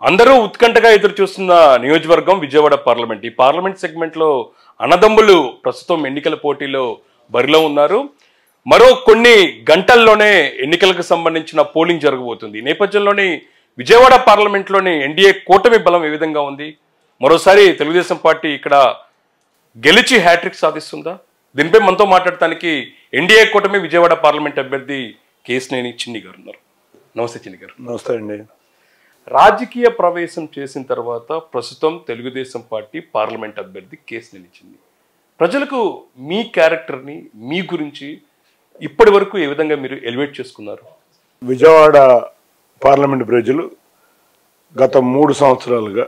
అందరూ ఉత్కంఠగా ఎదురు చూస్తున్న నియోజకవర్గం విజయవాడ పార్లమెంట్. ఈ పార్లమెంట్ సెగ్మెంట్లో అన్నదమ్ములు ప్రస్తుతం ఎన్నికల పోటీలో బరిలో ఉన్నారు. మరో కొన్ని గంటల్లోనే ఎన్నికలకు సంబంధించిన పోలింగ్ జరగబోతుంది. ఈ నేపథ్యంలోని విజయవాడ పార్లమెంట్లోని ఎన్డీఏ కూటమి బలం ఏ విధంగా ఉంది? మరోసారి తెలుగుదేశం పార్టీ ఇక్కడ గెలిచి హ్యాట్రిక్ సాధిస్తుందా? దీనిపై మనతో మాట్లాడటానికి ఎన్డీఏ కూటమి విజయవాడ పార్లమెంట్ అభ్యర్థి కేశినేని చిన్ని గారు ఉన్నారు. నమస్తే చిన్ని గారు. నమస్తే అండి. రాజకీయ ప్రవేశం చేసిన తర్వాత ప్రస్తుతం తెలుగుదేశం పార్టీ పార్లమెంట్ అభ్యర్థి కేశినేని చిన్ని, ప్రజలకు మీ క్యారెక్టర్ని, మీ గురించి ఇప్పటి వరకు ఏ విధంగా మీరు ఎలివేట్ చేసుకున్నారు? విజయవాడ పార్లమెంట్ ప్రజలు గత 3 సంవత్సరాలుగా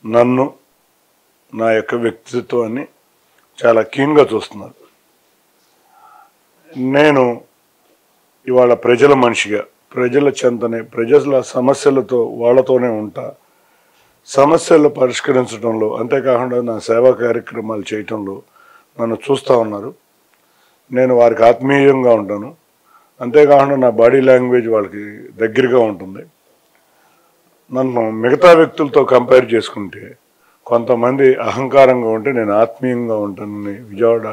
నన్ను, నా యొక్క వ్యక్తిత్వాన్ని చాలా కీన్గా చూస్తున్నారు. నేను ఇవాళ ప్రజల మనిషిగా, ప్రజల చెంతనే, ప్రజల సమస్యలతో వాళ్ళతోనే ఉంటా. సమస్యలు పరిష్కరించడంలో, అంతేకాకుండా నా సేవా కార్యక్రమాలు చేయటంలో నన్ను చూస్తూ ఉన్నారు. నేను వారికి ఆత్మీయంగా ఉంటాను. అంతేకాకుండా నా బాడీ లాంగ్వేజ్ వాళ్ళకి దగ్గరగా ఉంటుంది. నన్ను మిగతా వ్యక్తులతో కంపేర్ చేసుకుంటే కొంతమంది అహంకారంగా ఉంటే నేను ఆత్మీయంగా ఉంటానని విజయవాడ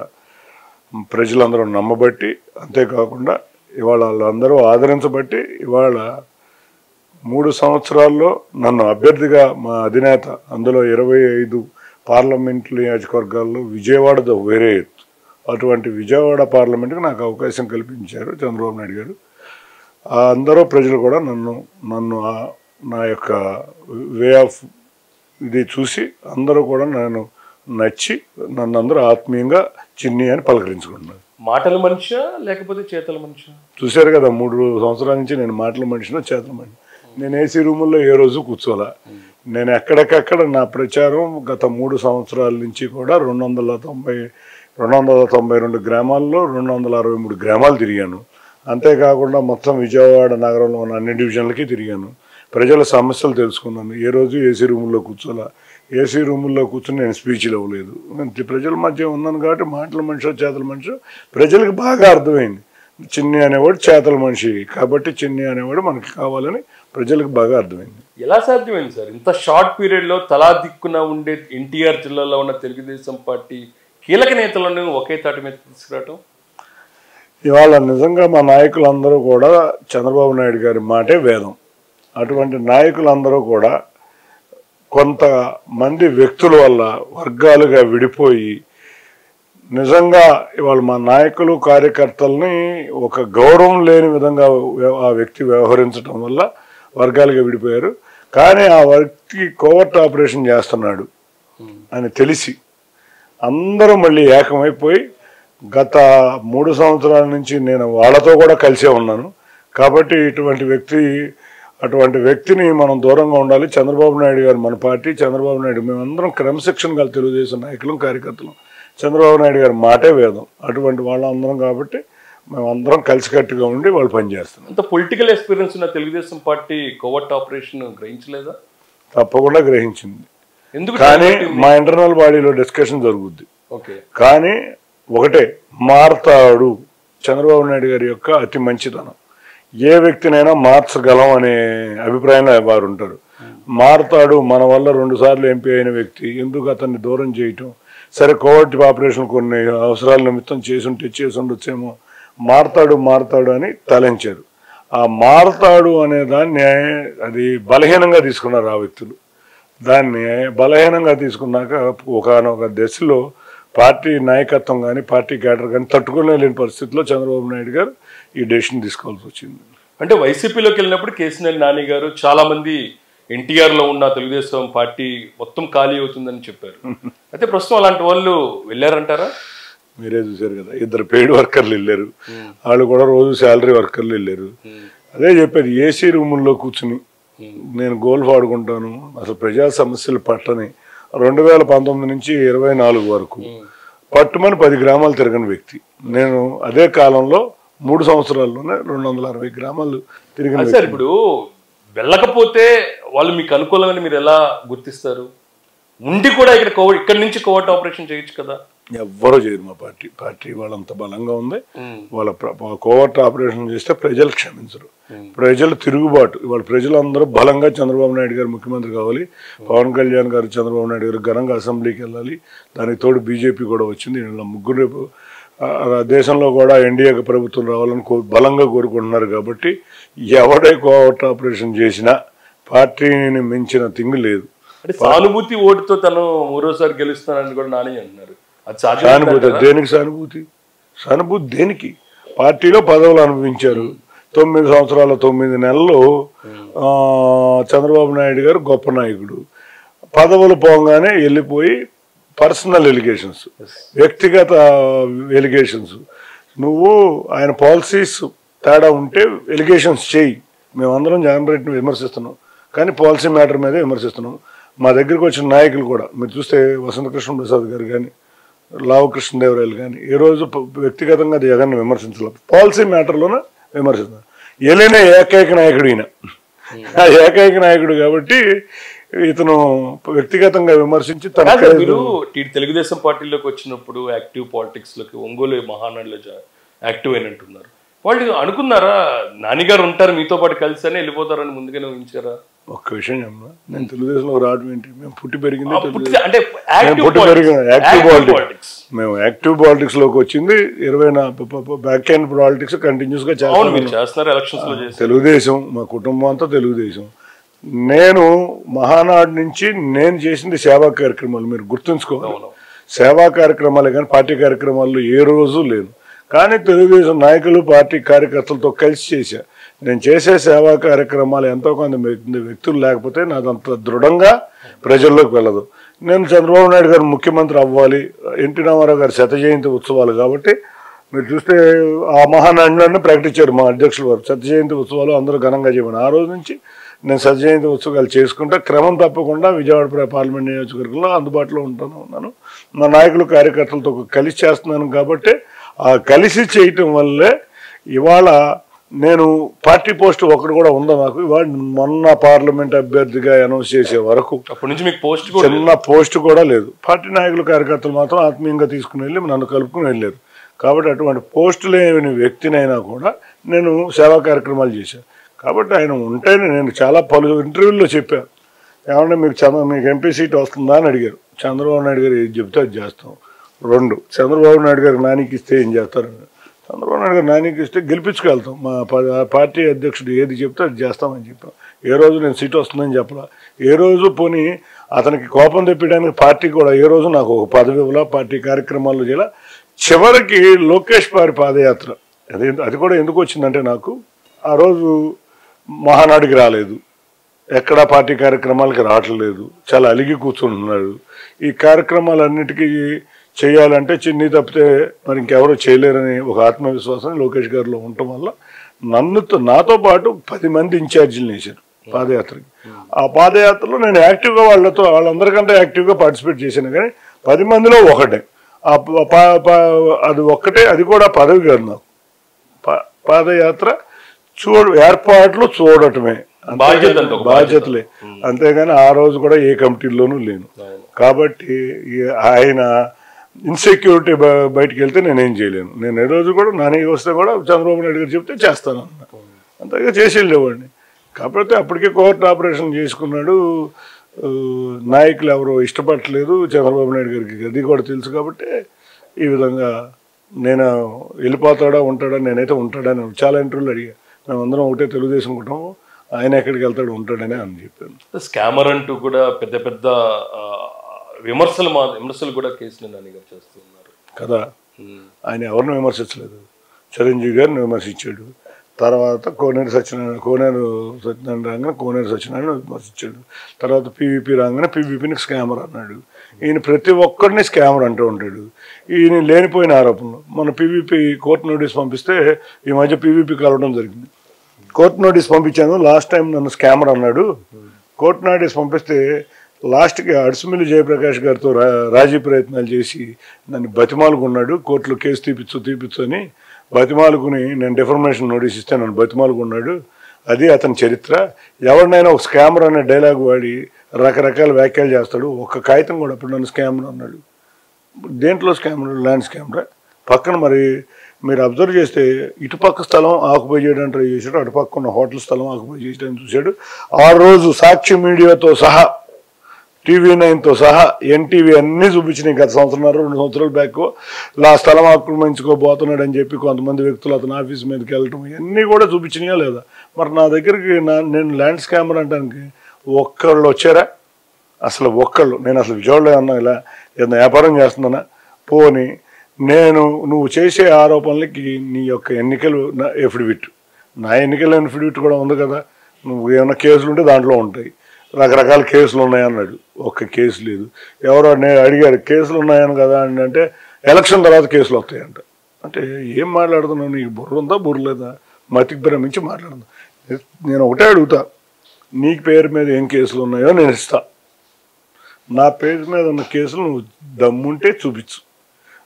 ప్రజలందరూ నమ్మబట్టి, అంతేకాకుండా ఇవాళ వాళ్ళందరూ ఆదరించబట్టి ఇవాళ 3 సంవత్సరాల్లో నన్ను అభ్యర్థిగా మా అధినేత, అందులో 25 పార్లమెంట్ నియోజకవర్గాల్లో విజయవాడతో వేరే ఎత్తు. అటువంటి విజయవాడ పార్లమెంట్కి నాకు అవకాశం కల్పించారు చంద్రబాబు నాయుడు గారు. అందరూ ప్రజలు కూడా నన్ను నా యొక్క వే ఆఫ్ ఇది చూసి అందరూ కూడా నన్ను నచ్చి నన్ను అందరూ ఆత్మీయంగా చిన్ని అని పలకరించుకుంటున్నారు. మాటల మనిషా లేకపోతే చేతల మనిషా? చూశారు కదా, 3 సంవత్సరాల నుంచి నేను మాటల మనిషినో చేతల మనిషి. నేను ఏసీ రూముల్లో ఏ రోజు కూర్చోలా. నేను ఎక్కడికక్కడ నా ప్రచారం గత 3 సంవత్సరాల నుంచి కూడా 292 గ్రామాల్లో 263 గ్రామాలు తిరిగాను. అంతేకాకుండా మొత్తం విజయవాడ నగరంలో ఉన్న అన్ని డివిజన్లకి తిరిగాను. ప్రజల సమస్యలు తెలుసుకున్నాను. ఏ రోజు ఏసీ రూముల్లో కూర్చోలా. ఏసీ రూముల్లో కూర్చొని నేను స్పీచ్లు ఇవ్వలేదు. ప్రజల మధ్య ఉన్నాను కాబట్టి మాటల మనిషి, చేతల మనిషి ప్రజలకు బాగా అర్థమైంది. చిన్ని అనేవాడు చేతల మనిషి కాబట్టి చిన్ని అనేవాడు మనకి కావాలని ప్రజలకు బాగా అర్థమైంది. ఎలా సాధ్యమైంది సార్ ఇంత షార్ట్ పీరియడ్లో తలా దిక్కున ఉండే ఎన్టీఆర్ జిల్లాలో ఉన్న తెలుగుదేశం పార్టీ కీలక నేతలను ఒకే తాటి మీద తీసుకురావటం? ఇవాళ నిజంగా మా నాయకులందరూ కూడా చంద్రబాబు నాయుడు గారి మాటే వేదం. అటువంటి నాయకులందరూ కూడా కొంతమంది వ్యక్తుల వల్ల వర్గాలుగా విడిపోయి నిజంగా ఇవాళ మా నాయకులు, కార్యకర్తల్ని ఒక గౌరవం లేని విధంగా ఆ వ్యక్తి వ్యవహరించడం వల్ల వర్గాలుగా విడిపోయారు. కానీ ఆ వ్యక్తి కోవర్ట్ ఆపరేషన్ చేస్తున్నాడు అని తెలిసి అందరూ మళ్ళీ ఏకమైపోయి గత 3 సంవత్సరాల నుంచి నేను వాళ్ళతో కూడా కలిసే ఉన్నాను. కాబట్టి అటువంటి వ్యక్తిని మనం దూరంగా ఉండాలి. చంద్రబాబు నాయుడు గారు మన పార్టీ, చంద్రబాబు నాయుడు మేమందరం క్రమశిక్షణ గల తెలుగుదేశం నాయకులు, కార్యకర్తలు. చంద్రబాబు నాయుడు గారు మాటే వేదం. అటువంటి వాళ్ళందరం కాబట్టి మేమందరం కలిసికట్టుగా ఉండి వాళ్ళు పనిచేస్తున్నాం. అంత పొలిటికల్ ఎక్స్పీరియన్స్ ఉన్న తెలుగుదేశం పార్టీ కోవర్ట్ ఆపరేషన్ గ్రహించలేదా? తప్పకుండా గ్రహించింది. ఎందుకు? కానీ మా ఇంటర్నల్ బాడీలో డిస్కషన్ జరుగుద్ది. ఓకే. కానీ ఒకటే, మారతాడు చంద్రబాబు నాయుడు గారి యొక్క అతి మంచితనం. ఏ వ్యక్తినైనా మార్చగలం అనే అభిప్రాయంలో వారు ఉంటారు. మారతాడు, మన వల్ల 2 సార్లు ఎంపీ అయిన వ్యక్తి, ఎందుకు అతన్ని దూరం చేయటం? సరే, కోవర్ట్ ఆపరేషన్ కొన్ని అవసరాల నిమిత్తం చేసి ఉండొచ్చేమో. మారతాడు అని తలంచారు. ఆ మారతాడు అనే దాన్ని అది బలహీనంగా తీసుకున్నారు ఆ వ్యక్తులు. దాన్ని బలహీనంగా తీసుకున్నాక ఒకనొక దశలో పార్టీ నాయకత్వం కానీ, పార్టీ క్యాడర్ కానీ తట్టుకోలేని పరిస్థితిలో చంద్రబాబు నాయుడు గారు ఈ డెసిషన్ తీసుకోవాల్సి వచ్చింది. అంటే వైసీపీలోకి వెళ్ళినప్పుడు కేశినేని నాని గారు చాలా మంది ఎన్టీఆర్లో ఉన్న తెలుగుదేశం పార్టీ మొత్తం ఖాళీ అవుతుందని చెప్పారు. అయితే ప్రస్తుతం అలాంటి వాళ్ళు వెళ్ళారంటారా? మీరే చూశారు కదా, 2 పెయిడ్ వర్కర్లు వెళ్ళారు. వాళ్ళు కూడా రోజు శాలరీ వర్కర్లు వెళ్ళారు. అదే చెప్పారు, ఏసీ రూముల్లో కూర్చుని నేను గోల్ఫ్ ఆడుకుంటాను, అసలు ప్రజా సమస్యలు పట్టని 2019 నుంచి 24 వరకు పట్టుమని 10 గ్రామాలు తిరగని వ్యక్తి నేను. అదే కాలంలో 3 సంవత్సరాల్లోనే 260 గ్రామాలు తిరిగిన. సార్, ఇప్పుడు వెళ్ళకపోతే వాళ్ళు మీకు అనుకూలమని మీరు ఎలా గుర్తిస్తారు? ఉండి కూడా ఇక్కడి నుంచి కోవర్ట్ ఆపరేషన్ చేయొచ్చు కదా? ఎవ్వరూ చేయరు మా పార్టీ వాళ్ళంత బలంగా ఉంది. వాళ్ళ కోవర్ట్ ఆపరేషన్ చేస్తే ప్రజలు క్షమించరు. ప్రజలు తిరుగుబాటు. ఇవాళ ప్రజలందరూ బలంగా చంద్రబాబు నాయుడు గారు ముఖ్యమంత్రి కావాలి, పవన్ కళ్యాణ్ గారు చంద్రబాబు నాయుడు గారు ఘనంగా అసెంబ్లీకి వెళ్ళాలి, దానికి తోడు బీజేపీ కూడా వచ్చింది. వీళ్ళ ముగ్గురు రేపు దేశంలో కూడా ఎన్డీఏ ప్రభుత్వం రావాలని బలంగా కోరుకుంటున్నారు. కాబట్టి ఎవడే కోవర్ట్ ఆపరేషన్ చేసినా పార్టీని మించిన తింగు లేదు. అంటే సానుభూతి ఓటుతో తను మూడోసారి గెలుస్తానని కూడా నాని అంటున్నారు. సానుభూతి దేనికి? సానుభూతి దేనికి? పార్టీలో పదవులు అనుభవించారు. 9 సంవత్సరాల 9 నెలలు చంద్రబాబు నాయుడు గారు గొప్ప నాయకుడు. పదవులు పోగానే వెళ్ళిపోయి పర్సనల్ ఎలిగేషన్స్, వ్యక్తిగత ఎలిగేషన్స్. నువ్వు ఆయన పాలసీస్ తేడా ఉంటే ఎలిగేషన్స్ చేయి. మేమందరం జగన్ రెడ్డిని విమర్శిస్తున్నాం, కానీ పాలసీ మ్యాటర్ మీదే విమర్శిస్తున్నాం. మా దగ్గరికి వచ్చిన నాయకులు కూడా మీరు చూస్తే వసంతకృష్ణ ప్రసాద్ గారు కానీ, లావు కృష్ణదేవరాయలు కానీ ఏ రోజు వ్యక్తిగతంగా జగన్ విమర్శించలేదు, పాలసీ మ్యాటర్లోనే విమర్శిస్తున్నారు. ఏలైనా ఏకైక నాయకుడు ఈయన, ఆ ఏకైక నాయకుడు కాబట్టి ఇతను వ్యక్తిగతంగా విమర్శించి మీరు తెలుగుదేశం పార్టీలోకి వచ్చినప్పుడు యాక్టివ్ పాలిటిక్స్ లోకి ఒంగోలు మహానాడులో యాక్టివ్ అయినట్టున్నారు. వాళ్ళు అనుకున్నారా నానిగారు ఉంటారు మీతో పాటు కలిసి అని వెళ్ళిపోతారని ముందుగానే ఊహించారా? ఒక్క విషయం చెప్పనా, నేను తెలుగుదేశంలో రావడం ఏంటి, మేము పుట్టి పెరిగింది మేము యాక్టివ్ పాలిటిక్స్ లోకి వచ్చింది 20 బ్యాక్ ఎండ్ పాలిటిక్స్ కంటిన్యూస్ గా చేస్తున్నారు. తెలుగుదేశం మా కుటుంబం అంతా తెలుగుదేశం. నేను మహానాడు నుంచి నేను చేసింది సేవా కార్యక్రమాలు. మీరు గుర్తుంచుకోవాలి, సేవా కార్యక్రమాలే కానీ పార్టీ కార్యక్రమాల్లో ఏ రోజు లేను. కానీ తెలుగుదేశం నాయకులు పార్టీ కార్యకర్తలతో కలిసి చేశా. నేను చేసే సేవా కార్యక్రమాలు ఎంతో కొంత వ్యక్తులు లేకపోతే నాదంత దృఢంగా ప్రజల్లోకి వెళ్ళదు. నేను చంద్రబాబు నాయుడు గారు ముఖ్యమంత్రి అవ్వాలి, ఎన్టీ రామారావు గారి 100వ జయంతి ఉత్సవాలు కాబట్టి మీరు చూస్తే ఆ మహానాడులోనే ప్రకటించారు మా అధ్యక్షుల వారు 100వ జయంతి ఉత్సవాలు అందరూ ఘనంగా చేయమని. ఆ రోజు నుంచి నేను 100వ జయంతి ఉత్సవాలు చేసుకుంటే క్రమం తప్పకుండా విజయవాడ పార్లమెంట్ నియోజకవర్గంలో అందుబాటులో ఉన్నాను. మా నాయకులు కార్యకర్తలతో కలిసి చేస్తున్నాను. కాబట్టి ఆ కలిసి చేయటం వల్లే ఇవాళ నేను పార్టీ పోస్ట్ ఒకటి కూడా ఉందా నాకు. ఇవాళ మొన్న పార్లమెంట్ అభ్యర్థిగా అనౌన్స్ చేసే వరకు అప్పటి నుంచి మీకు పోస్ట్ చిన్న పోస్ట్ కూడా లేదు. పార్టీ నాయకులు కార్యకర్తలు మాత్రం ఆత్మీయంగా తీసుకుని వెళ్ళి నన్ను కలుపుకుని వెళ్ళారు. కాబట్టి అటువంటి పోస్టు లేని వ్యక్తినైనా కూడా నేను సేవా కార్యక్రమాలు చేశాను. కాబట్టి ఆయన ఉంటేనే నేను చాలా పలు ఇంటర్వ్యూల్లో చెప్పాను, ఏమన్నా మీకు ఎంపీ సీట్ వస్తుందా అని అడిగారు. చంద్రబాబు నాయుడు గారు ఏది చెప్తే అది చేస్తాం. 2 చంద్రబాబు నాయుడు గారు నానికి ఇస్తే ఏం చేస్తారు? చంద్రబాబు నాయుడు గారు నానికి ఇస్తే గెలిపించుకెళ్తాం. మా పార్టీ అధ్యక్షుడు ఏది చెప్తే అది చేస్తామని చెప్పాం. ఏ రోజు నేను సీట్ వస్తుందని చెప్పలా. ఏ రోజు పోనీ అతనికి కోపం తెప్పడానికి పార్టీ కూడా ఏ రోజు నాకు ఒక పదవి ఇవ్వాల, పార్టీ కార్యక్రమాల్లో చేయాల. చివరికి లోకేష్ గారి పాదయాత్ర అది కూడా ఎందుకు వచ్చిందంటే నాకు ఆ రోజు మహానాడుకి రాలేదు, ఎక్కడా పార్టీ కార్యక్రమాలకి రావట్లేదు, చాలా అలిగి కూర్చుంటున్నాడు. ఈ కార్యక్రమాలన్నిటికీ చేయాలంటే చిన్ని తప్పితే మరి ఇంకెవరో చేయలేరని ఒక ఆత్మవిశ్వాసం లోకేష్ గారిలో ఉండటం వల్ల నాతో పాటు 10 మంది ఇన్ఛార్జీలు వేశారు పాదయాత్రకి. ఆ పాదయాత్రలో నేను యాక్టివ్గా వాళ్ళందరికంటే యాక్టివ్గా పార్టిసిపేట్ చేశాను. కానీ 10 మందిలో ఒకటే అది ఒక్కటే, అది కూడా పదవి కాదు నాకు. పాదయాత్ర ఏర్పాట్లు చూడటమే బాధ్యతలే, అంతేగాని ఆ రోజు కూడా ఏ కమిటీల్లోనూ లేను. కాబట్టి ఆయన ఇన్సెక్యూరిటీ బయటికి వెళ్తే నేనేం చేయలేను. నేను ఏ రోజు కూడా నాని వస్తే కూడా చంద్రబాబు నాయుడు గారు చెప్తే చేస్తాను అన్న, అంతగా చేసి వెళ్ళేవాడిని. కాకపోతే అప్పటికే కోర్టు ఆపరేషన్ చేసుకున్నాడు. నాయకులు ఎవరో ఇష్టపడలేదు చంద్రబాబు నాయుడు గారికి, అది కూడా తెలుసు. కాబట్టి ఈ విధంగా నేను వెళ్ళిపోతాడా ఉంటాడా, నేనైతే ఉంటాడని చాలా ఇంటర్వ్యూలు అడిగా. మేమందరం ఒకటే తెలుగుదేశం కుటుంబం, ఆయన ఎక్కడికి వెళ్తాడు ఉంటాడని అని చెప్పాను. స్కామర్ అంటూ కూడా పెద్ద పెద్ద విమర్శలు కూడా కేసులు నాని గారు చేస్తున్నారు కదా. ఆయన ఎవరిని విమర్శించలేదు. చిరంజీవి గారిని విమర్శించాడు, తర్వాత కోనేరు సత్యనారాయణ రాగానే కోనేరు సత్యనారాయణ విమర్శించాడు, తర్వాత పీవీపీ రాగానే పీవీపీని స్కామర్ అన్నాడు. ఈయన ప్రతి ఒక్కరిని స్కామర్ అంటూ ఉంటాడు. ఈయన లేనిపోయిన ఆరోపణలు. మన పీవీపీ కోర్టు నోటీస్ పంపిస్తే ఈ మధ్య పీవీపీ కలవడం జరిగింది. కోర్టు నోటీస్ పంపించాను, లాస్ట్ టైం నన్ను స్కామర్ అన్నాడు. కోర్టు నోటీస్ పంపిస్తే లాస్ట్కి అడుసుమిల్లి జయప్రకాష్ గారితో రాజీ ప్రయత్నాలు చేసి నన్ను బతిమాలుకున్నాడు. కోర్టులో కేసు తీపిచ్చు అని బతిమాలుకుని నేను డిఫర్మేషన్ నోటీస్ ఇస్తే నన్ను బతిమాలుకున్నాడు. అది అతని చరిత్ర. ఎవరినైనా ఒక స్కామర్ అనే డైలాగ్ వాడి రకరకాల వ్యాఖ్యలు చేస్తాడు. ఒక్క కాగితం కూడా అప్పుడు నన్ను స్కామర్ అన్నాడు. దేంట్లో స్కామ్? ల్యాండ్ స్కామ్రా. పక్కన మరి మీరు అబ్జర్వ్ చేస్తే ఇటుపక్క స్థలం ఆక్యుపై చేయడానికి ట్రై చేశాడు, అటుపక్క ఉన్న హోటల్ స్థలం ఆక్యుపై చేయడానికి చూశాడు. ఆ రోజు సాక్షి మీడియాతో సహా TV9తో సహా NTV అన్నీ చూపించినాయి. గత సంవత్సరం 2 సంవత్సరాల బ్యాక్ ఆ స్థలం ఆక్రమించుకోబోతున్నాడు అని చెప్పి కొంతమంది వ్యక్తులు అతను ఆఫీస్ మీదకి వెళ్ళటం ఇవన్నీ కూడా చూపించినాయా లేదా? మరి నా దగ్గరికి నేను ల్యాండ్ స్కామర్ అంటానికి ఒక్కళ్ళు వచ్చారా? అసలు ఒక్కళ్ళు. నేను అసలు విజయవాడలో ఉన్నా, ఇలా ఏదైనా వ్యాపారం చేస్తున్నానా? పోని నువ్వు చేసే ఆరోపణలకి నీ యొక్క ఎన్నికలు ఎఫిడవిట్, నా ఎన్నికల ఎఫిడవిట్ కూడా ఉంది కదా. నువ్వు ఏమైనా కేసులు ఉంటే దాంట్లో ఉంటాయి. రకరకాల కేసులు ఉన్నాయన్నాడు, ఒక్క కేసు లేదు. ఎవరో అడిగారు కేసులు ఉన్నాయని కదా అని అంటే ఎలక్షన్ తర్వాత కేసులు వస్తాయంట. అంటే ఏం మాట్లాడుతున్నావు? నీకు బుర్ర ఉందా బుర్ర లేదా? మతికి భ్రమించి మాట్లాడుతున్నా. నేను ఒకటే అడుగుతా, నీకు పేరు మీద ఏం కేసులు ఉన్నాయో నేను ఇస్తా. నా పేరు మీద ఉన్న కేసులు నువ్వు దమ్ముంటే చూపించు.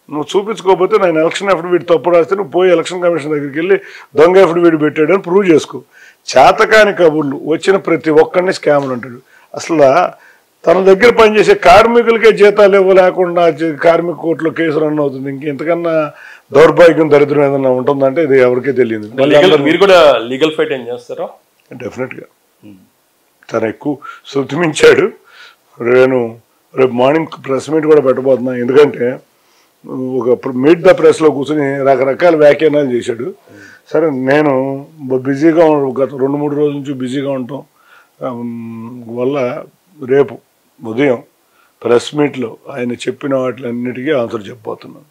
నువ్వు చూపించుకోకపోతే నేను ఎలక్షన్ అఫిడవిట్ తప్పు రాస్తే నువ్వు పోయి ఎలక్షన్ కమిషన్ దగ్గరికి వెళ్ళి దొంగ అఫిడవిట్ పెట్టాడని ప్రూవ్ చేసుకో. చేతకాని కబుర్లు వచ్చిన ప్రతి ఒక్కరిని స్కామ్లు అంటాడు. అసలు తన దగ్గర పనిచేసే కార్మికులకే జీతాలు ఇవ్వలేకుండా కార్మిక కోర్టులో కేసు రన్ అవుతుంది. ఇంకెంతకన్నా దౌర్భాగ్యం దరిద్రం ఏదన్నా ఉంటుందంటే ఇది ఎవరికీ తెలియదు. మీరు కూడా లీగల్ ఫైట్ ఏం చేస్తారా? డెఫినెట్గా. తను ఎక్కువ శృతిమించాడు. రేపు మార్నింగ్ ప్రెస్ మీట్ కూడా పెట్టబోతున్నా. ఎందుకంటే ఒక మీట్ ద ప్రెస్లో కూర్చొని రకరకాల వ్యాఖ్యానాలు చేశాడు. సరే, నేను బిజీగా గత 2-3 రోజుల నుంచి బిజీగా ఉండటం వల్ల రేపు ఉదయం ప్రెస్ మీట్లో ఆయన చెప్పిన వాటిలన్నిటికీ ఆన్సర్ చెప్పబోతున్నాను.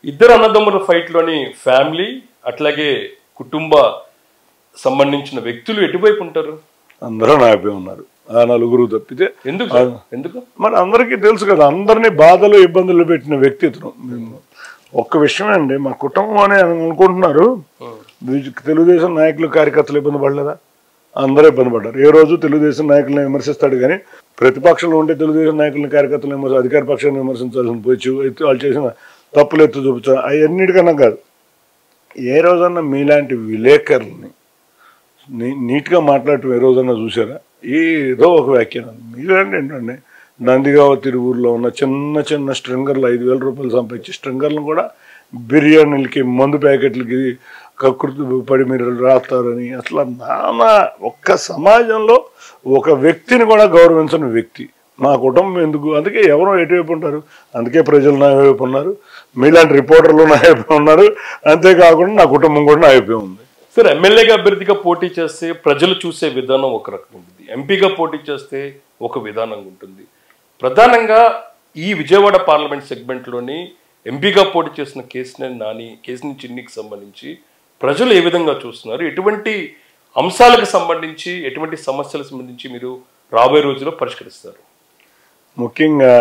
ఇద్దరు అన్నదమ్ముల ఫైట్లోని ఫ్యామిలీ అట్లాగే కుటుంబ సంబంధించిన వ్యక్తులు ఎటువైపు ఉంటారు? అందరూ నాపే ఉన్నారు. ఆ నలుగురు తప్పితే. ఎందుకు మరి అందరికీ తెలుసు కదా, అందరినీ బాధలు ఇబ్బందులు పెట్టిన వ్యక్తి ఇతను. ఒక్క విషయమే అండి, మా కుటుంబం అని అనుకుంటున్నారు. తెలుగుదేశం నాయకులు కార్యకర్తలు ఇబ్బంది పడలేదా? అందరూ ఇబ్బంది పడ్డారు. ఏ రోజు తెలుగుదేశం నాయకులను విమర్శిస్తాడు కానీ ప్రతిపక్షంలో ఉంటే తెలుగుదేశం నాయకులను కార్యకర్తలు అధికార పక్షాన్ని విమర్శించాల్సిన పోయి వాళ్ళు చేసిన తప్పులు ఎత్తు చూపించాలి. అవన్నిటికన్నా కాదు, ఏ రోజన్నా మీలాంటి విలేకరుల్ని నీట్గా మాట్లాడటం ఏ రోజన్నా చూసారా? ఏదో ఒక వ్యాఖ్యానం మీలాంటి ఏంటండి. నందిగావ తిరువూరులో ఉన్న చిన్న చిన్న స్ట్రింగర్లు 5,000 రూపాయలు సంపాదించి స్ట్రింగర్లను కూడా బిర్యానీలకి మందు ప్యాకెట్లకి కకృతి పడి మీరు రాస్తారని అసలు నానా ఒక్క సమాజంలో ఒక వ్యక్తిని కూడా గౌరవించని వ్యక్తి. నా కుటుంబం ఎందుకు? అందుకే ఎవరో ఎటువైపు ఉంటారు, అందుకే ప్రజలు నా వైపు ఉన్నారు, మీలాంటి రిపోర్టర్లు నా వైపు ఉన్నారు. అంతేకాకుండా నా కుటుంబం కూడా నా వైపే ఉంది. సార్, ఎమ్మెల్యేగా అభ్యర్థిగా పోటీ చేస్తే ప్రజలు చూసే విధానం ఒక రకం ఉంటుంది, ఎంపీగా పోటీ చేస్తే ఒక విధానంగా ఉంటుంది. ప్రధానంగా ఈ విజయవాడ పార్లమెంట్ సెగ్మెంట్లోని ఎంపీగా పోటీ చేసిన కేసినేని చిన్నికి సంబంధించి ప్రజలు ఏ విధంగా చూస్తున్నారు? ఎటువంటి అంశాలకు సంబంధించి, ఎటువంటి సమస్యలకు సంబంధించి మీరు రాబోయే రోజుల్లో పరిష్కరిస్తారు? ముఖ్యంగా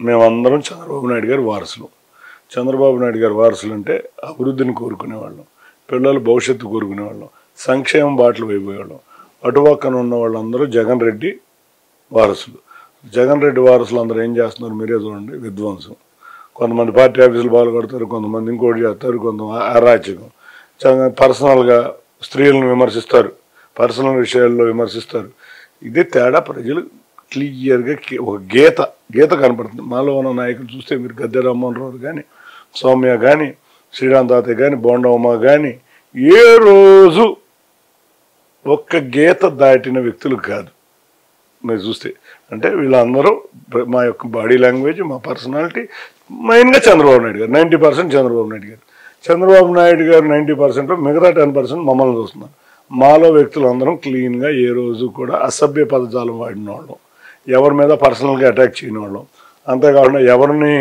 మేమందరం చంద్రబాబు నాయుడు గారి వారసులు. చంద్రబాబు నాయుడు గారి వారసులు అంటే అభివృద్ధిని కోరుకునేవాళ్ళం, పిల్లల భవిష్యత్తు కోరుకునేవాళ్ళం, సంక్షేమం బాటలు అయిపోయేవాళ్ళం. అటుపక్కన ఉన్న వాళ్ళందరూ జగన్ రెడ్డి వారసులు. జగన్ రెడ్డి వారసులు అందరూ ఏం చేస్తున్నారు మీరే చూడండి. విధ్వంసం. కొంతమంది పార్టీ ఆఫీసులు బాగా కడతారు, కొంతమంది ఇంకోటి చేస్తారు, కొంతమంది అరాచకం. పర్సనల్గా స్త్రీలను విమర్శిస్తారు, పర్సనల్ విషయాల్లో విమర్శిస్తారు. ఇదే తేడా. ప్రజలు క్లియర్గా ఒక గీత కనపడుతుంది. మాలో ఉన్న నాయకులు చూస్తే మీరు గద్దె రామ్మోహన్ రావు కానీ, సౌమ్య కానీ, శ్రీరామ్ తాతయ్య కానీ, బోండమ్మ కానీ ఏ రోజు ఒక్క గీత దాటిన వ్యక్తులు కాదు మీరు చూస్తే. అంటే వీళ్ళందరూ మా యొక్క బాడీ లాంగ్వేజ్, మా పర్సనాలిటీ మెయిన్గా చంద్రబాబు నాయుడు గారు 90% చంద్రబాబు నాయుడు గారు. చంద్రబాబు నాయుడు గారు 90%, మిగతా 10% మమ్మల్ని చూస్తున్నారు. మాలో వ్యక్తులు అందరం క్లీన్గా ఏ రోజు కూడా అసభ్య పదజాలం వాడిన వాళ్ళం, ఎవరి మీద పర్సనల్గా అటాక్ చేయని వాళ్ళం. అంతేకాకుండా ఎవరిని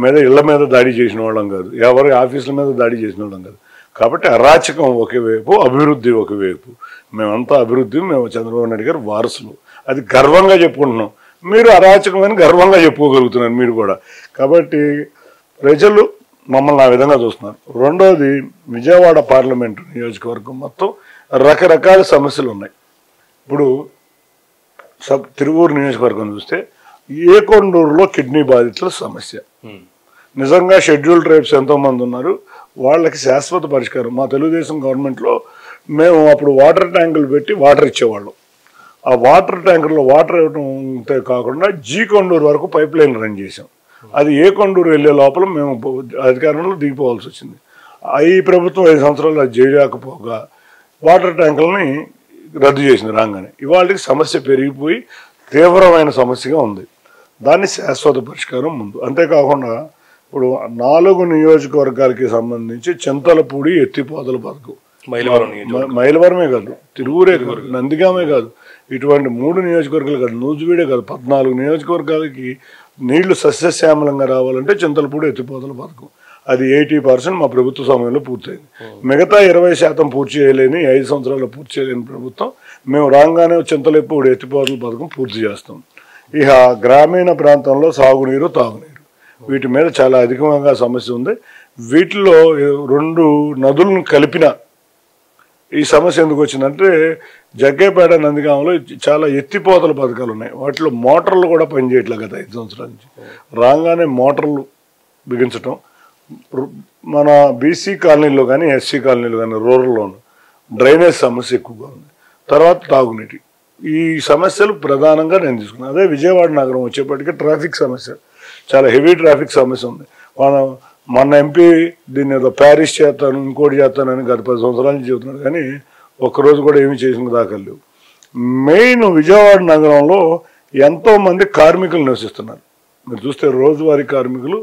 మీద ఇళ్ల మీద దాడి చేసిన వాళ్ళం కాదు, ఎవరి ఆఫీసుల మీద దాడి చేసిన వాళ్ళం కాదు. కాబట్టి అరాచకం ఒకవైపు, అభివృద్ధి ఒకవైపు. మేమంతా అభివృద్ధి, మేము చంద్రబాబు నాయుడు గారు వారసులు. అది గర్వంగా చెప్పుకుంటున్నాం. మీరు అరాచకమని గర్వంగా చెప్పుకోగలుగుతున్నారు మీరు కూడా. కాబట్టి ప్రజలు మమ్మల్ని ఆ విధంగా చూస్తున్నారు. రెండోది, విజయవాడ పార్లమెంటు నియోజకవర్గం మొత్తం రకరకాల సమస్యలు ఉన్నాయి. ఇప్పుడు తిరువూరు నియోజకవర్గం చూస్తే ఏకొండూరులో కిడ్నీ బాధితుల సమస్య. నిజంగా షెడ్యూల్ ట్రైబ్స్ ఎంతోమంది ఉన్నారు, వాళ్ళకి శాశ్వత పరిష్కారం. మా తెలుగుదేశం గవర్నమెంట్లో మేము అప్పుడు వాటర్ ట్యాంకులు పెట్టి వాటర్ ఇచ్చేవాళ్ళం. ఆ వాటర్ ట్యాంకుల్లో వాటర్ ఇవ్వడంతో కాకుండా కొండూరు వరకు పైప్ లైన్ రన్ చేసాం. అది ఏ కొండూరు వెళ్ళే లోపల మేము అధికారంలో దిగిపోవాల్సి వచ్చింది. ఈ ప్రభుత్వం 5 సంవత్సరాలు అది చేయలేకపోగా వాటర్ ట్యాంకులని రద్దు చేసింది రాగానే. ఇవాళకి సమస్య పెరిగిపోయి తీవ్రమైన సమస్యగా ఉంది. దాన్ని శాశ్వత పరిష్కారం ముందు. అంతేకాకుండా ఇప్పుడు 4 నియోజకవర్గాలకి సంబంధించి చింతలపూడి ఎత్తిపోతల పథకం, మైలవరమే కాదు, తిరువురే కాదు, నందిగామే కాదు, ఇటువంటి 3 నియోజకవర్గాలు కాదు, నూజివీడే కాదు, 14 నియోజకవర్గాలకి నీళ్లు సస్యశ్యామలంగా రావాలంటే చింతలపూడి ఎత్తిపోతల పథకం. అది 80% మా ప్రభుత్వ సమయంలో పూర్తయింది. మిగతా 20% పూర్తి చేయలేని 5 సంవత్సరాలు పూర్తి చేయలేని ప్రభుత్వం మేము రాగానే చింతలపూడి ఎత్తిపోతల పథకం పూర్తి చేస్తాం. ఇక గ్రామీణ ప్రాంతంలో సాగునీరు, తాగునీరు వీటి మీద చాలా అధికంగా సమస్య ఉంది. వీటిలో 2 నదులను కలిపిన ఈ సమస్య ఎందుకు వచ్చిందంటే జగ్గేపేట, నందిగామలో చాలా ఎత్తిపోతల పథకాలు ఉన్నాయి. వాటిలో మోటార్లు కూడా పనిచేయట్లేదు గత 5 సంవత్సరాల నుంచి. రాగానే మోటార్లు బిగించటం, మన బీసీ కాలనీలో కానీ ఎస్సీ కాలనీలో కానీ రూరల్లోనూ డ్రైనేజ్ సమస్య ఎక్కువగా ఉంది. తర్వాత తాగునీటి ఈ సమస్యలు ప్రధానంగా నేను తీసుకున్నాను. అదే విజయవాడ నగరం వచ్చేప్పటికీ ట్రాఫిక్ సమస్య, చాలా హెవీ ట్రాఫిక్ సమస్య ఉంది. మన ఎంపీ దీన్ని ఏదో ప్యారిస్ చేస్తాను, ఇంకోటి చేస్తానని గత 10 సంవత్సరాల నుంచి చెబుతున్నాడు, కానీ ఒక్కరోజు కూడా ఏమీ చేసిన దాఖలు లేవు. మెయిన్ విజయవాడ నగరంలో ఎంతోమంది కార్మికులు నివసిస్తున్నారు. మీరు చూస్తే రోజువారీ కార్మికులు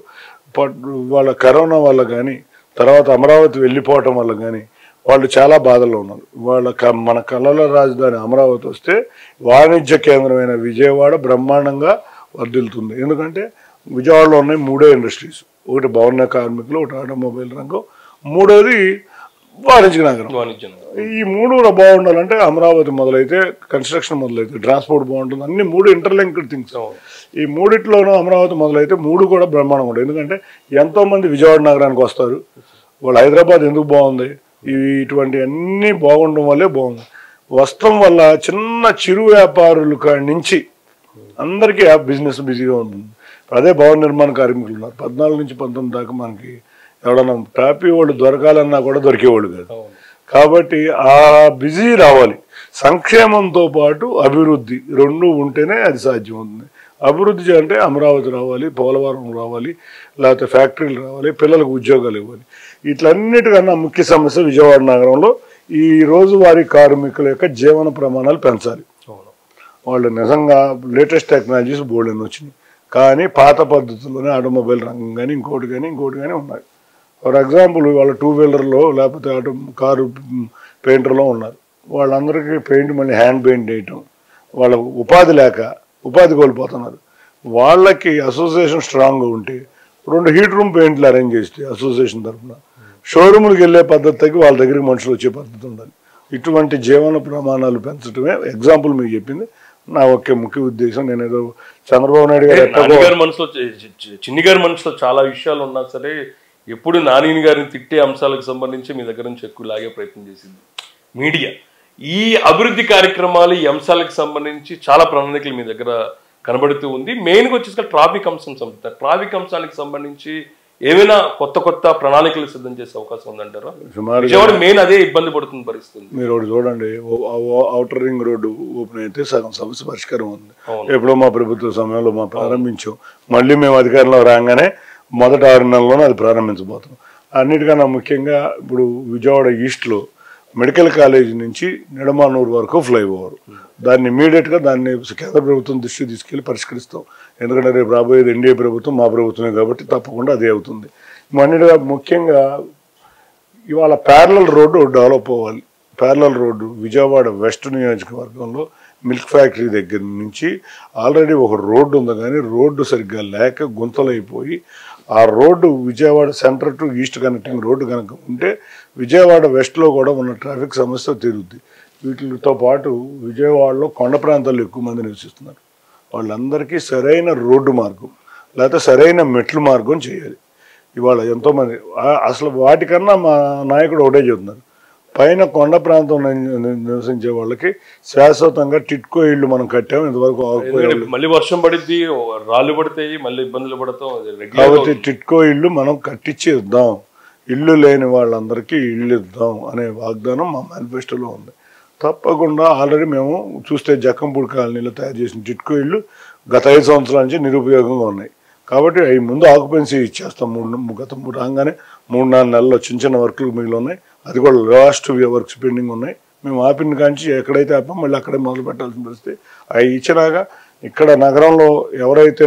వాళ్ళ కరోనా వల్ల కానీ తర్వాత అమరావతి వెళ్ళిపోవటం వల్ల కానీ వాళ్ళు చాలా బాధల్లో ఉన్నారు. మన కళల రాజధాని అమరావతి వస్తే వాణిజ్య కేంద్రమైన విజయవాడ బ్రహ్మాండంగా వర్ధిల్లుతుంది. ఎందుకంటే విజయవాడలో ఉన్నాయి 3 ఇండస్ట్రీస్, ఒకటి భవన కార్మికులు, ఒకటి ఆటోమొబైల్ రంగం, 3వది వాణిజ్య నగరం. ఈ 3 బాగుండాలంటే అమరావతి మొదలైతే, కన్స్ట్రక్షన్ మొదలైతే, ట్రాన్స్పోర్ట్ బాగుంటుంది, అన్ని 3 ఇంటర్లింక్డ్ థింగ్స్. ఈ 3 అమరావతి మొదలైతే 3 కూడా బ్రహ్మాండంగా ఉంటుంది. ఎందుకంటే ఎంతోమంది విజయవాడ నగరానికి వస్తారు. వాళ్ళు హైదరాబాద్ ఎందుకు బాగుంది, ఇటువంటి అన్నీ బాగుండడం వల్లే బాగుంది. వస్త్రం వల్ల చిన్న చిరు వ్యాపారుల కాడి నుంచి అందరికీ ఆ బిజినెస్ బిజీగా ఉంటుంది. అదే భవన నిర్మాణ కార్మికులు ఉన్నారు. 14 నుంచి 19 దాకా మనకి ఎవడన్నా టాపీ వాళ్ళు దొరకాలన్నా కూడా దొరికేవాళ్ళు కాదు. కాబట్టి ఆ బిజీ రావాలి. సంక్షేమంతో పాటు అభివృద్ధి 2 ఉంటేనే అది సాధ్యం అవుతుంది. అభివృద్ధి అంటే అమరావతి రావాలి, పోలవరం రావాలి, లేకపోతే ఫ్యాక్టరీలు రావాలి, పిల్లలకు ఉద్యోగాలు ఇవ్వాలి. ఇట్లన్నిటికన్నా ముఖ్య సమస్య విజయవాడ నగరంలో ఈ రోజువారీ కార్మికుల యొక్క జీవన ప్రమాణాలు పెంచాలి. వాళ్ళు నిజంగా లేటెస్ట్ టెక్నాలజీస్ బోల్డెన్ వచ్చినాయి, కానీ పాత పద్ధతుల్లోనే ఆటోమొబైల్ రంగం కానీ ఇంకోటి కానీ ఉన్నాయి. ఫర్ ఎగ్జాంపుల్ వాళ్ళ 2 వీలర్లో లేకపోతే కారు పెయింటర్లో ఉన్నారు. వాళ్ళందరికీ పెయింట్ మళ్ళీ హ్యాండ్ పెయింట్ వేయటం, వాళ్ళ ఉపాధి కోల్పోతున్నారు. వాళ్ళకి అసోసియేషన్ స్ట్రాంగ్గా ఉంటే 2 హీట్ రూమ్ పెయింట్లు అరేంజ్ చేస్తే అసోసియేషన్ తరఫున షోరూములకు వెళ్ళే పద్ధతి తగ్గి వాళ్ళ దగ్గరికి మనుషులు వచ్చే పద్ధతి ఉండాలి. ఇటువంటి జీవన ప్రమాణాలు పెంచడమే ఎగ్జాంపుల్ మీకు చెప్పింది. నా ఒకే ముఖ్య ఉద్దేశం. నేను ఏదో చంద్రబాబు నాయుడు గారి మనసులో, చిన్ని గారి మనసులో చాలా విషయాలు ఉన్నా సరే ఎప్పుడు నాని గారిని తిట్టే అంశాలకు సంబంధించి మీ దగ్గర నుంచి ఎక్కువ లాగే ప్రయత్నం చేసింది మీడియా. ఈ అభివృద్ధి కార్యక్రమాలు, ఈ అంశాలకు సంబంధించి చాలా ప్రణాళికలు మీ దగ్గర కనబడుతూ ఉంది. మెయిన్గా వచ్చేసి ట్రాఫిక్ అంశం సంబంధించి, ట్రాఫిక్ అంశానికి సంబంధించి ఏమైనా కొత్త ప్రణాళికలు సిద్ధం చేసే అవకాశం ఉందంటారా? విజయవాడ మెయిన్ అదే ఇబ్బంది పడుతుంది పరిస్థితి. మీరు ఒకటి చూడండి, ఔటర్ రింగ్ రోడ్డు ఓపెన్ అయితే సగం సమస్య పరిష్కారం ఉంది. ఎప్పుడో మా ప్రభుత్వ సమయంలో ప్రారంభించాం. మళ్ళీ మేము అధికారంలో రాగానే మొదటి 6 నెలల్లోనే అది ప్రారంభించబోతున్నాం. అన్నిటికన్నా ముఖ్యంగా ఇప్పుడు విజయవాడ ఈస్ట్లో మెడికల్ కాలేజ్ నుంచి నిడమానూరు వరకు ఫ్లైఓవర్, దాన్ని ఇమీడియట్గా దాన్ని కేంద్ర ప్రభుత్వం దృష్టికి తీసుకెళ్ళి పరిష్కరిస్తాం. ఎందుకంటే రేపు రాబోయేది ఎన్డీఏ ప్రభుత్వం, మా ప్రభుత్వమే కాబట్టి తప్పకుండా అదే అవుతుంది. అన్నిటిగా ముఖ్యంగా ఇవాళ ప్యారలల్ రోడ్డు డెవలప్ అవ్వాలి. ప్యారలల్ రోడ్డు విజయవాడ వెస్ట్ నియోజకవర్గంలో మిల్క్ ఫ్యాక్టరీ దగ్గర నుంచి ఆల్రెడీ ఒక రోడ్డు ఉంది, కానీ రోడ్డు సరిగ్గా లేక గుంతలైపోయి ఆ road Vijayawada centre to east connecting road కనుక ఉంటే విజయవాడ వెస్ట్లో కూడా ఉన్న ట్రాఫిక్ సమస్య తీరుద్ది. వీటితో పాటు విజయవాడలో కొండ ప్రాంతాల్లో ఎక్కువ మంది నివసిస్తున్నారు. వాళ్ళందరికీ సరైన రోడ్డు మార్గం లేకపోతే సరైన మెట్ల మార్గం చేయాలి. ఇవాళ ఎంతోమంది అసలు వాటికన్నా మా నాయకుడు ఒకటే చెబుతున్నారు, పైన కొండ ప్రాంతం నివసించే వాళ్ళకి శాశ్వతంగా టిట్కో ఇళ్ళు మనం కట్టాము, ఇంతవరకు మళ్ళీ వర్షం పడిద్ది, రాళ్ళు పడతాయి, మళ్ళీ ఇబ్బందులు పడతాం. కాబట్టి టిట్కో ఇళ్ళు మనం కట్టించి ఇద్దాం, ఇల్లు లేని వాళ్ళందరికీ ఇళ్ళు ఇద్దాం అనే వాగ్దానం మా మేనిఫెస్టోలో ఉంది. తప్పకుండా ఆల్రెడీ మేము చూస్తే జక్కంపూడి కాలనీలో తయారు చేసిన టిట్కో ఇళ్ళు గత 5 సంవత్సరాల నుంచి నిరుపయోగంగా ఉన్నాయి. కాబట్టి అవి ముందు ఆక్యుపెన్సీ ఇచ్చేస్తాం. గత రాగానే 3-4 నెలల్లో చిన్న వర్క్లు మిగిలి ఉన్నాయి. అది కూడా లాస్ట్ వర్క్స్ పెండింగ్ ఉన్నాయి. మేము ఆపిన కాంచి ఎక్కడైతే ఆపాం మళ్ళీ అక్కడే మొదలు పెట్టాల్సిన పరిస్థితి. అవి ఇచ్చినాక ఇక్కడ నగరంలో ఎవరైతే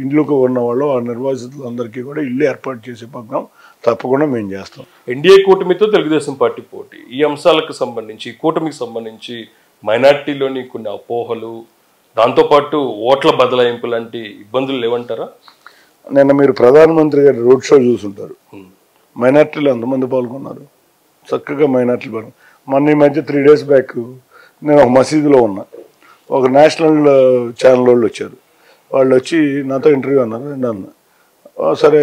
ఇండ్లకు ఉన్నవాళ్ళో ఆ నిర్వాసితులందరికీ కూడా ఇల్లు ఏర్పాటు చేసే పక్కన తప్పకుండా మేము చేస్తాం. ఎన్డీఏ కూటమితో తెలుగుదేశం పార్టీ పోటీ, ఈ అంశాలకు సంబంధించి కూటమికి సంబంధించి మైనార్టీలోని కొన్ని అపోహలు, దాంతోపాటు ఓట్ల బదలాయింపు లాంటి ఇబ్బందులు లేవంటారా? నిన్న మీరు ప్రధానమంత్రి గారి రోడ్ షో చూసుంటారు. మైనార్టీలు ఎంతమంది పాల్గొన్నారు? చక్కగా మైనార్టీలు పాల్గొన్నారు. మొన్న ఈ మధ్య 3 days బ్యాక్ నేను ఒక మసీదులో ఉన్నా. ఒక నేషనల్ ఛానల్ వాళ్ళు వచ్చారు. వాళ్ళు వచ్చి నాతో ఇంటర్వ్యూ అన్నారు. నేను అన్నా, సరే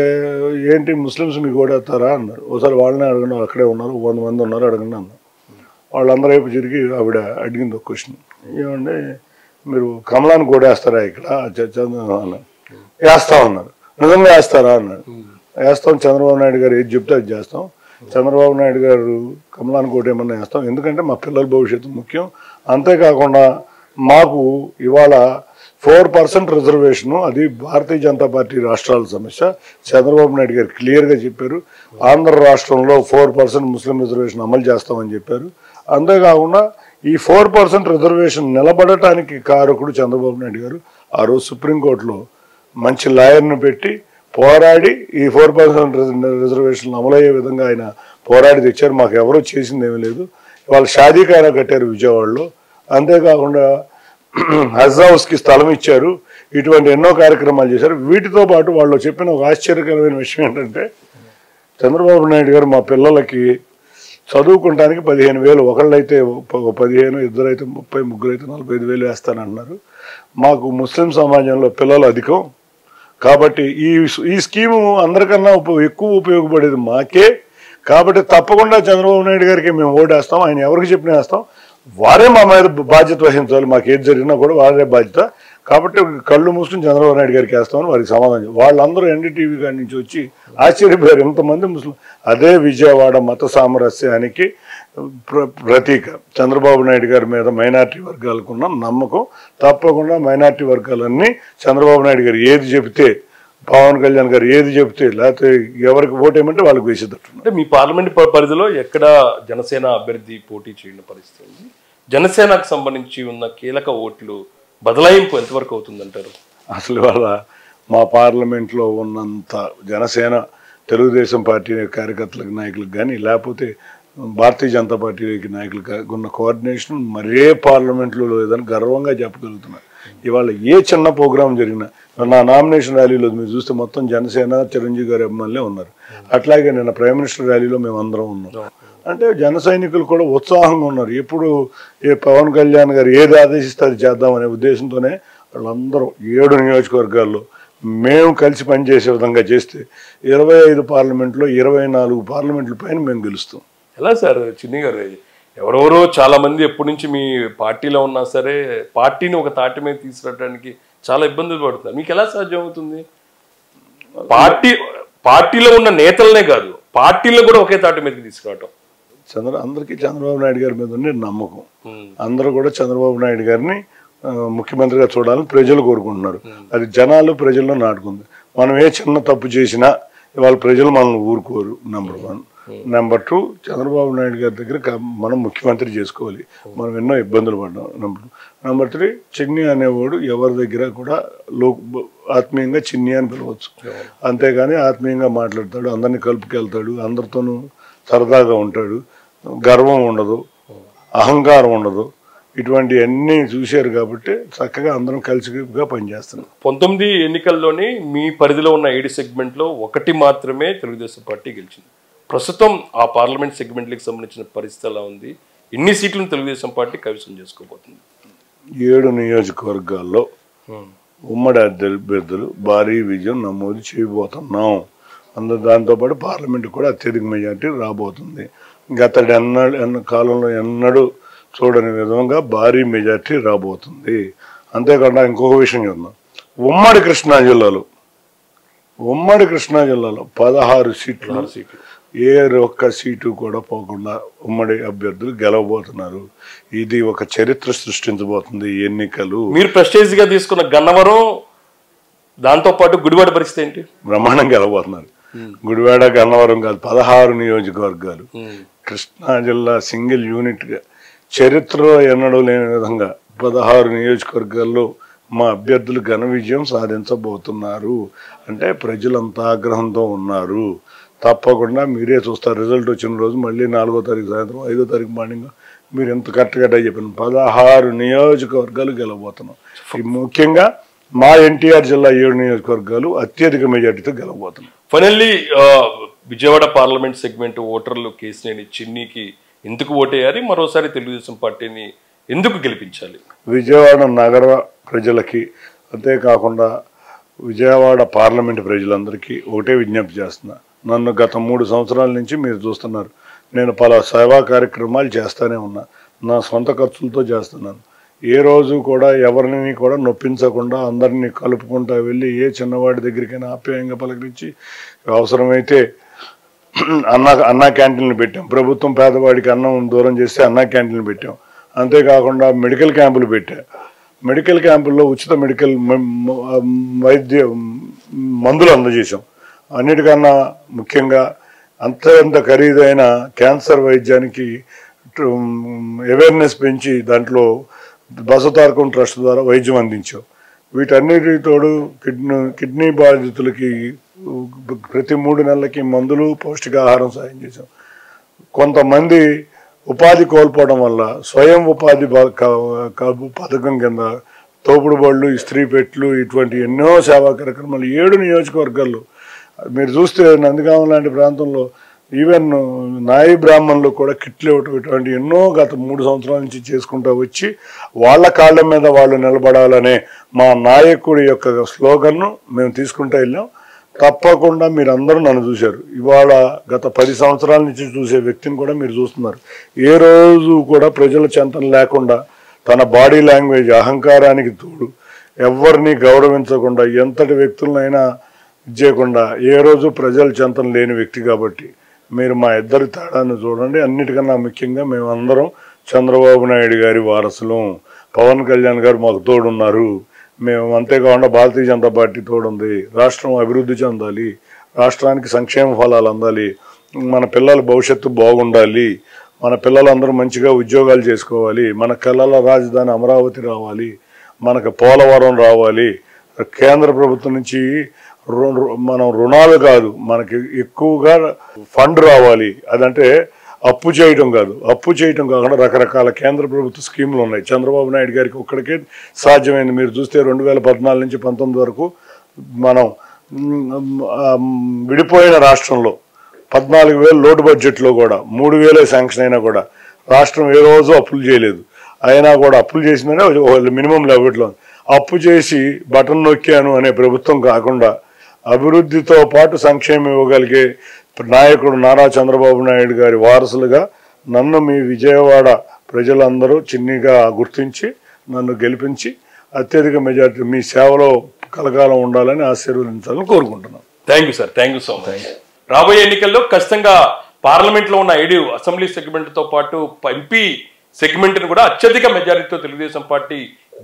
ఏంటి ముస్లిమ్స్ మీకు ఓడేస్తారా అన్నారు. ఒకసారి వాళ్ళనే అడగండి, అక్కడే ఉన్నారు, 100 మంది ఉన్నారు, అడగండి అన్నారు. వాళ్ళందరూ వైపు తిరిగి ఆవిడ అడిగింది ఒక క్వశ్చన్, ఏమంటే మీరు కమలాన్ని ఓడేస్తారా ఇక్కడ అన్నారు. వేస్తా ఉన్నారు. నిజంగా వేస్తారా అన్నాడు. వేస్తాం, చంద్రబాబు నాయుడు గారు ఏది చెప్తే అది చేస్తాం. చంద్రబాబు నాయుడు గారు కమలాన్ని కోటేమన్నా వేస్తాం, ఎందుకంటే మా పిల్లల భవిష్యత్తు ముఖ్యం. అంతేకాకుండా మాకు ఇవాళ 4% రిజర్వేషను, అది భారతీయ జనతా పార్టీ రాష్ట్రాల సమస్య. చంద్రబాబు నాయుడు గారు క్లియర్గా చెప్పారు, ఆంధ్ర రాష్ట్రంలో 4% ముస్లిం రిజర్వేషన్ అమలు చేస్తామని చెప్పారు. అంతేకాకుండా ఈ 4% రిజర్వేషన్ నిలబడటానికి కారకుడు చంద్రబాబు నాయుడు గారు. ఆ రోజు సుప్రీంకోర్టులో మంచి లాయర్ను పెట్టి పోరాడి ఈ 4% రిజర్వేషన్లు అమలయ్యే విధంగా ఆయన పోరాడి తెచ్చారు. మాకు ఎవరూ చేసింది ఏమీ లేదు. వాళ్ళు షాదీఖానా కట్టారు విజయవాడలో. అంతేకాకుండా హజ్ హౌస్కి స్థలం ఇచ్చారు. ఇటువంటి ఎన్నో కార్యక్రమాలు చేశారు. వీటితో పాటు వాళ్ళు చెప్పిన ఒక ఆశ్చర్యకరమైన విషయం ఏంటంటే, చంద్రబాబు నాయుడు గారు మా పిల్లలకి చదువుకుంటానికి 15,000, ఒకళ్ళైతే 15, ఇద్దరైతే 30, ముగ్గురైతే 45,000 వేస్తానంటున్నారు. మాకు ముస్లిం సమాజంలో పిల్లలు అధికం కాబట్టి ఈ స్కీము అందరికన్నా ఎక్కువ ఉపయోగపడేది మాకే. కాబట్టి తప్పకుండా చంద్రబాబు నాయుడు గారికి మేము ఓటేస్తాం. ఆయన ఎవరికి చెప్పినా వేస్తాం. వారే మా మీద బాధ్యత వహించాలి. మాకు ఏది జరిగినా కూడా వారే బాధ్యత. కాబట్టి కళ్ళు మూసుకుని చంద్రబాబు నాయుడు గారికి వేస్తామని వారికి సమాధానం. వాళ్ళందరూ ఎన్డీటీవీ గారి నుంచి వచ్చి ఆశ్చర్యపోయారు, ఎంతమంది ముస్లిం. అదే విజయవాడ మత సామరస్యానికి ప్రతీక. చంద్రబాబు నాయుడు గారి మీద మైనార్టీ వర్గాలకు ఉన్న నమ్మకం. తప్పకుండా మైనార్టీ వర్గాలన్నీ చంద్రబాబు నాయుడు గారు ఏది చెబితే, పవన్ కళ్యాణ్ గారు ఏది చెబితే, లేకపోతే ఎవరికి ఓటేయమంటే వాళ్ళకి వేసేటట్టు. అంటే మీ పార్లమెంట్ పరిధిలో ఎక్కడ జనసేన అభ్యర్థి పోటీ చేయని పరిస్థితి ఉంది. జనసేనకు సంబంధించి ఉన్న కీలక ఓట్లు బదలాయింపు ఎంతవరకు అవుతుందంటారు? అసలు వాళ్ళ మా పార్లమెంట్లో ఉన్నంత జనసేన తెలుగుదేశం పార్టీ కార్యకర్తలకు, నాయకులకు కానీ, లేకపోతే భారతీయ జనతా పార్టీ నాయకులకు ఉన్న కోఆర్డినేషన్ మరే పార్లమెంట్లో లేదని గర్వంగా చెప్పగలుగుతున్నారు. ఇవాళ ఏ చిన్న ప్రోగ్రాం జరిగినా, నా నామినేషన్ ర్యాలీలో మీరు చూస్తే మొత్తం జనసేన, చిరంజీవి గారి అభిమానులే ఉన్నారు. అట్లాగే నిన్న ప్రైమ్ మినిస్టర్ ర్యాలీలో మేము అందరం ఉన్నాం. అంటే జన సైనికులు కూడా ఉత్సాహంగా ఉన్నారు. ఎప్పుడు పవన్ కళ్యాణ్ గారు ఏది ఆదేశిస్తే అది చేద్దామనే ఉద్దేశంతోనే వాళ్ళందరూ 7 నియోజకవర్గాల్లో మేము కలిసి పనిచేసే విధంగా చేస్తే 25 పార్లమెంట్లో 24 పార్లమెంట్ల పైన మేము గెలుస్తాం. ఎలా సార్ చిన్ని గారు, ఎవరెవరో చాలా మంది ఎప్పటి నుంచి మీ పార్టీలో ఉన్నా సరే పార్టీని ఒక తాటి మీద తీసుకురావడానికి చాలా ఇబ్బందులు పడుతున్నారు. మీకు ఎలా సాధ్యం అవుతుంది? పార్టీలో ఉన్న నేతలనే కాదు, పార్టీలో కూడా ఒకే తాటి మీదకి తీసుకురావటం. అందరికీ చంద్రబాబు నాయుడు గారి మీద ఉండే నమ్మకం. అందరూ కూడా చంద్రబాబు నాయుడు గారిని ముఖ్యమంత్రిగా చూడాలని ప్రజలు కోరుకుంటున్నారు. అది జనాలు ప్రజల్లో నాటుకుంది. మనం ఏ చిన్న తప్పు చేసినా ఇవాళ ప్రజలు మనల్ని ఊరుకోరు. నెంబర్ 1. నెంబర్ 2, చంద్రబాబు నాయుడు గారి దగ్గర మనం ముఖ్యమంత్రి చేసుకోవాలి. మనం ఎన్నో ఇబ్బందులు పడ్డాం. నెంబర్ 3, చిన్ని అనేవాడు ఎవరి దగ్గర కూడా ఆత్మీయంగా చిన్ని అని పిలవచ్చు. అంతేగాని ఆత్మీయంగా మాట్లాడతాడు, అందరినీ కలుపుకెళ్తాడు, అందరితోనూ సరదాగా ఉంటాడు, గర్వం ఉండదు, అహంకారం ఉండదు. ఇటువంటి అన్నీ చూశారు కాబట్టి చక్కగా అందరం కలిసిగా పనిచేస్తున్నాం. 19 ఎన్నికల్లోని మీ పరిధిలో ఉన్న 7 సెగ్మెంట్లో 1 మాత్రమే తెలుగుదేశం పార్టీ గెలిచింది. ప్రస్తుతం ఆ పార్లమెంట్ సెగ్మెంట్లకు సంబంధించిన పరిస్థితి ఎలా ఉంది? ఎన్ని సీట్లను తెలుగుదేశం పార్టీ కైవసం చేసుకోబోతుంది? 7 నియోజకవర్గాల్లో ఉమ్మడి అభ్యర్థులు భారీ విజయం నమోదు చేయబోతున్నాం. దాంతోపాటు పార్లమెంట్ కూడా అత్యధిక మెజార్టీ రాబోతుంది. గత కాలంలో ఎన్నడూ చూడని విధంగా భారీ మెజార్టీ రాబోతుంది. అంతేకాకుండా ఇంకొక విషయం చెప్తున్నాం, ఉమ్మడి కృష్ణా జిల్లాలో 16 సీట్లు, ఏ ఒక్క సీటు కూడా పోకుండా ఉమ్మడి అభ్యర్థులు గెలవబోతున్నారు. ఇది ఒక చరిత్ర సృష్టించబోతుంది ఎన్నికలు. మీరు ప్రెస్టేజ్ గా తీసుకున్న గన్నవరం దాంతో పాటు గుడివాడ పరిస్థితి ఏంటి? బ్రహ్మాండంగా గెలవబోతున్నారు. గుడివాడ, గన్నవరం కాదు 16 నియోజకవర్గాలు. కృష్ణా జిల్లా సింగిల్ యూనిట్గా చరిత్రలో ఎన్నడూ లేని విధంగా 16 నియోజకవర్గాల్లో మా అభ్యర్థులు ఘన విజయం సాధించబోతున్నారు. అంటే ప్రజలంతా ఆగ్రహంతో ఉన్నారు. తప్పకుండా మీరే చూస్తారు. రిజల్ట్ వచ్చిన రోజు మళ్ళీ 4వ తారీఖు సాయంత్రం 5వ తారీఖు మార్నింగ్ మీరు ఎంత కరెక్ట్గా చెప్పిన 16 నియోజకవర్గాలు గెలవబోతున్నాం. ముఖ్యంగా మా ఎన్టీఆర్ జిల్లా 7 నియోజకవర్గాలు అత్యధిక మెజార్టీతో గెలవబోతున్నాం. ఫైనల్లీ విజయవాడ పార్లమెంట్ సెగ్మెంట్ ఓటర్లు కేసినేని చిన్నికి ఎందుకు ఓటేయాలి? మరోసారి తెలుగుదేశం పార్టీని ఎందుకు గెలిపించాలి? విజయవాడ నగర ప్రజలకి అంతేకాకుండా విజయవాడ పార్లమెంట్ ప్రజలందరికీ ఒకటే విజ్ఞప్తి చేస్తున్నా. నన్ను గత 3 సంవత్సరాల నుంచి మీరు చూస్తున్నారు. నేను పలు సేవా కార్యక్రమాలు చేస్తూనే ఉన్నా. నా సొంత ఖర్చులతో చేస్తున్నాను. ఏ రోజు కూడా ఎవరిని కూడా నొప్పించకుండా అందరినీ కలుపుకుంటూ వెళ్ళి ఏ చిన్నవాడి దగ్గరికైనా ఆప్యాయంగా పలకరించి అవసరమైతే అన్నా క్యాంటీన్లు పెట్టాం. ప్రభుత్వం పేదవాడికి అన్నం దూరం చేస్తే అన్నా క్యాంటీన్లు పెట్టాం. అంతేకాకుండా మెడికల్ క్యాంపులు పెట్టా. మెడికల్ క్యాంపుల్లో ఉచిత మెడికల్ వైద్య మందులు అందజేశాం. అన్నిటికన్నా ముఖ్యంగా అంత ఖరీదైన క్యాన్సర్ వైద్యానికి అవేర్నెస్ పెంచి దాంట్లో బసతారకం ట్రస్ట్ ద్వారా వైద్యం అందించాం. వీటన్నిటి తోడు కిడ్నీ బాధితులకి ప్రతి 3 నెలలకి మందులు, పౌష్టికాహారం సాయం చేశాం. కొంతమంది ఉపాధి కోల్పోవడం వల్ల స్వయం ఉపాధి పథకం కింద తోపుడు బళ్ళు, ఇస్త్రీ పెట్లు ఇటువంటి ఎన్నో సేవా కార్యక్రమాలు 7 నియోజకవర్గాల్లో మీరు చూస్తే నందిగామ లాంటి ప్రాంతంలో ఈవెన్ నాయి బ్రాహ్మణులు కూడా కిట్లు ఇవ్వటం ఇటువంటి ఎన్నో గత 3 సంవత్సరాల నుంచి చేసుకుంటూ వచ్చి వాళ్ళ కాళ్ళ మీద వాళ్ళు నిలబడాలనే మా నాయకుడి యొక్క స్లోగన్ను మేము తీసుకుంటూ వెళ్ళాం. తప్పకుండా మీరందరూ నన్ను చూశారు. ఇవాళ గత 10 సంవత్సరాల నుంచి చూసే వ్యక్తిని కూడా మీరు చూస్తున్నారు. ఏ రోజు కూడా ప్రజల చెంతన లేకుండా తన బాడీ లాంగ్వేజ్ అహంకారానికి తోడు ఎవరిని గౌరవించకుండా ఎంతటి వ్యక్తులనైనా చేయకుండా ఏ రోజు ప్రజల చెంతన లేని వ్యక్తి. కాబట్టి మీరు మా ఇద్దరి తేడాన్ని చూడండి. అన్నిటికన్నా ముఖ్యంగా మేమందరం చంద్రబాబు నాయుడు గారి వారసులం. పవన్ కళ్యాణ్ గారు మాకు తోడున్నారు. మేము అంతేకాకుండా భారతీయ జనతా పార్టీ తోడుంది. రాష్ట్రం అభివృద్ధి చెందాలి, రాష్ట్రానికి సంక్షేమ ఫలాలు అందాలి, మన పిల్లల భవిష్యత్తు బాగుండాలి, మన పిల్లలందరూ మంచిగా ఉద్యోగాలు చేసుకోవాలి, మన కళల రాజధాని అమరావతి రావాలి, మనకు పోలవరం రావాలి, కేంద్ర ప్రభుత్వం నుంచి మనం రుణాలు కాదు మనకి ఎక్కువగా ఫండ్ రావాలి. అదంటే అప్పు చేయటం కాదు. అప్పు చేయటం కాకుండా రకరకాల కేంద్ర ప్రభుత్వ స్కీములు ఉన్నాయి. చంద్రబాబు నాయుడు గారికి ఒక్కడికే సాధ్యమైంది. మీరు చూస్తే 2014 నుంచి 19 వరకు మనం విడిపోయిన రాష్ట్రంలో 14,000 లోటు బడ్జెట్లో కూడా 3,000 శాంక్షన్ అయినా కూడా రాష్ట్రం ఏ రోజు అప్పులు చేయలేదు. అయినా కూడా అప్పులు చేసిందనే మినిమం లెవెల్లో అప్పు చేసి బటన్ నొక్కాను అనే ప్రభుత్వం కాకుండా అభివృద్ధితో పాటు సంక్షేమం ఇవ్వగలిగే నాయకుడు నారా చంద్రబాబు నాయుడు గారి వారసులుగా నన్ను మీ విజయవాడ ప్రజలందరూ చిన్నిగా గుర్తించి నన్ను గెలిపించి అత్యధిక మెజార్టీ మీ సేవలో కలకాలం ఉండాలని ఆశీర్వదించాలని కోరుకుంటున్నాను. Thank you sir. Thank you so much. రాబోయే ఎన్నికల్లో ఖచ్చితంగా పార్లమెంట్లో ఉన్న 7 అసెంబ్లీ సెగ్మెంట్తో పాటు ఎంపీ సెగ్మెంట్ను కూడా అత్యధిక మెజారిటీతో తెలుగుదేశం పార్టీ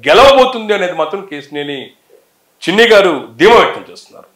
గెలవబోతుంది అనేది మాత్రం కేసినేని చిన్ని గారు ధీమా వ్యక్తం చేస్తున్నారు.